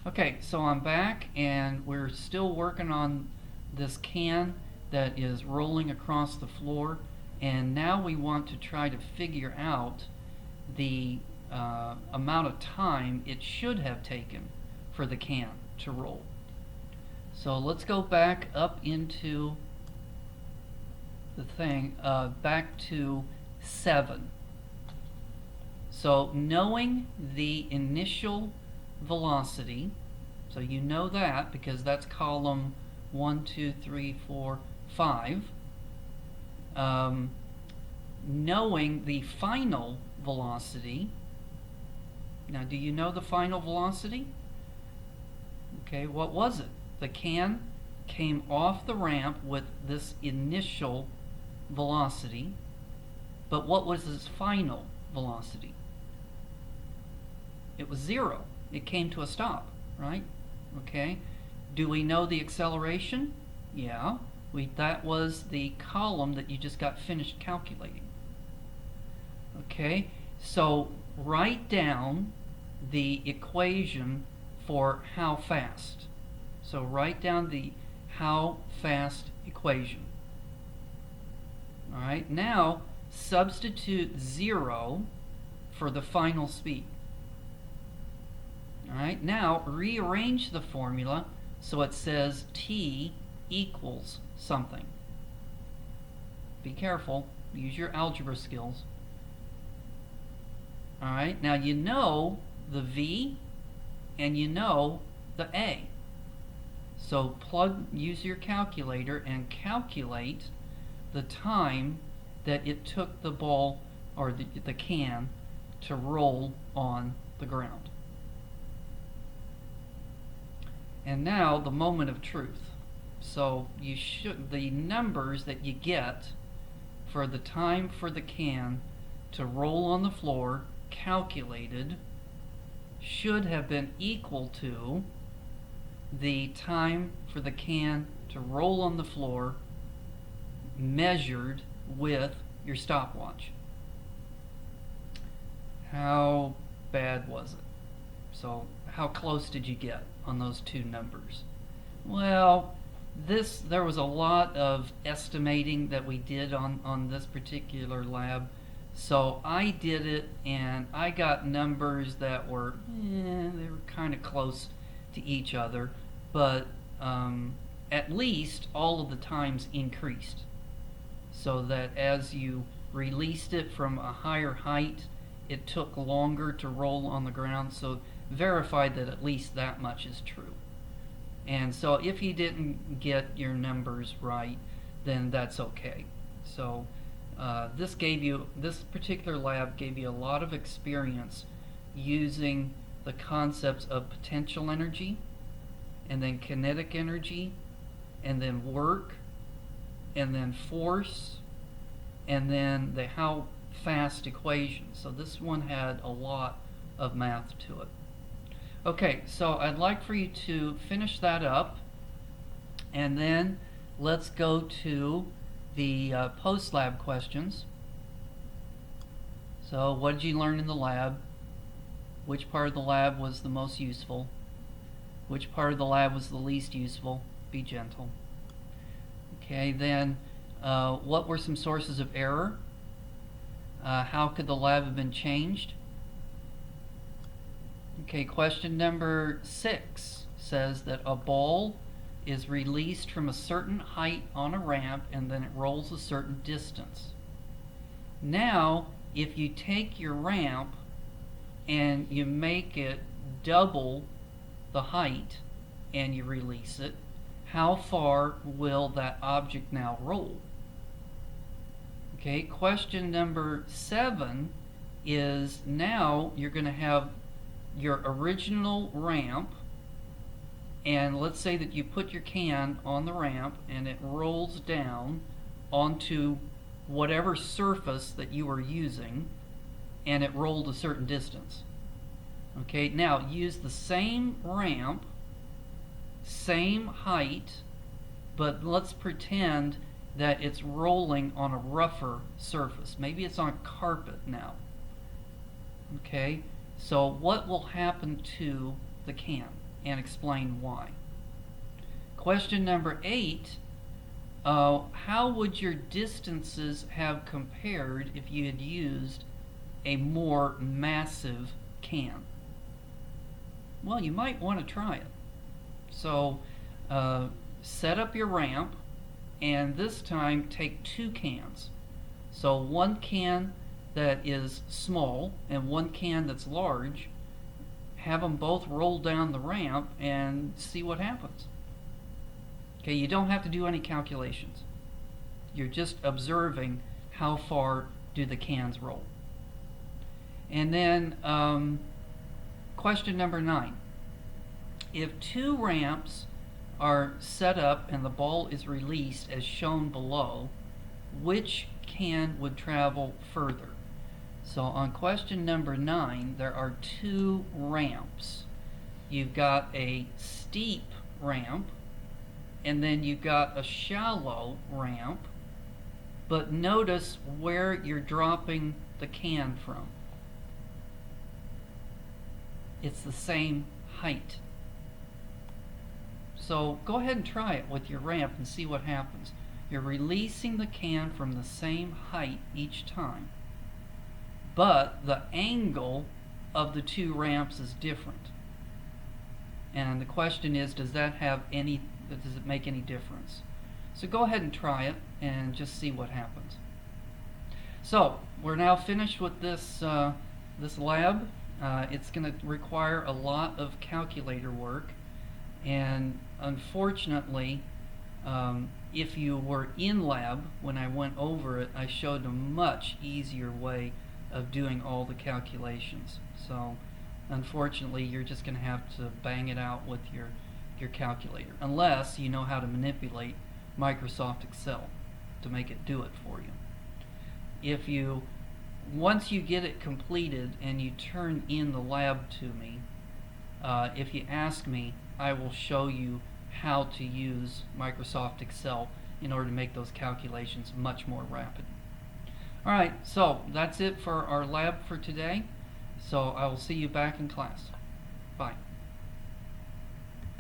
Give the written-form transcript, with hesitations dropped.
Okay, so I'm back and we're still working on this can that is rolling across the floor, and now we want to try to figure out the amount of time it should have taken for the can to roll. So let's go back up into the thing, back to 7. So knowing the initial velocity, so you know that because that's column 1, 2, 3, 4, 5. Knowing the final velocity. Now, do you know the final velocity? Okay, what was it? The can came off the ramp with this initial velocity, but what was its final velocity? It was 0. It came to a stop, right? Okay. Do we know the acceleration? Yeah. That was the column that you just got finished calculating. Okay. So write down the equation for how fast. So write down the how fast equation. All right. Now substitute 0 for the final speed. Alright, now rearrange the formula so it says t equals something. Be careful, use your algebra skills. Alright, now you know the v and you know the a. So use your calculator and calculate the time that it took the ball or the can to roll on the ground. And now the moment of truth. So the numbers that you get for the time for the can to roll on the floor calculated should have been equal to the time for the can to roll on the floor measured with your stopwatch. How bad was it? So how close did you get on those two numbers? Well, there was a lot of estimating that we did on this particular lab. So I did it and I got numbers that were, they were kind of close to each other, but at least all of the times increased. So that as you released it from a higher height, it took longer to roll on the ground. So verified that at least that much is true. And so if you didn't get your numbers right, then that's okay. So this particular lab gave you a lot of experience using the concepts of potential energy, and then kinetic energy, and then work, and then force, and then the how fast equation. So this one had a lot of math to it. Okay, so I'd like for you to finish that up, and then let's go to the post-lab questions. So what did you learn in the lab? Which part of the lab was the most useful? Which part of the lab was the least useful? Be gentle. Okay, then what were some sources of error? How could the lab have been changed? Okay, question number 6 says that a ball is released from a certain height on a ramp and then it rolls a certain distance. Now, if you take your ramp and you make it double the height and you release it, how far will that object now roll? Okay, question number 7 is now you're going to have your original ramp, and let's say that you put your can on the ramp and it rolls down onto whatever surface that you were using, and it rolled a certain distance. Okay, now use the same ramp, same height, but let's pretend that it's rolling on a rougher surface. Maybe it's on carpet now. Okay, so what will happen to the can? and explain why. Question number 8, how would your distances have compared if you had used a more massive can? Well, you might want to try it. So set up your ramp, and this time take 2 cans. So 1 can that is small and 1 can that's large. Have them both roll down the ramp and see what happens. Okay, you don't have to do any calculations. You're just observing how far do the cans roll. And then question number 9. If 2 ramps are set up and the ball is released as shown below, which can would travel further? So on question number 9, there are 2 ramps. You've got a steep ramp, and then you've got a shallow ramp, but notice where you're dropping the can from. It's the same height. So go ahead and try it with your ramp and see what happens. You're releasing the can from the same height each time, but the angle of the 2 ramps is different. And the question is, does it make any difference? So go ahead and try it and just see what happens. So we're now finished with this lab. It's going to require a lot of calculator work, and unfortunately, if you were in lab when I went over it, I showed a much easier way of doing all the calculations. So unfortunately, you're just going to have to bang it out with your calculator, unless you know how to manipulate Microsoft Excel to make it do it for you. Once you get it completed and you turn in the lab to me, if you ask me, I will show you how to use Microsoft Excel in order to make those calculations much more rapid. Alright, so that's it for our lab for today. So I will see you back in class. Bye.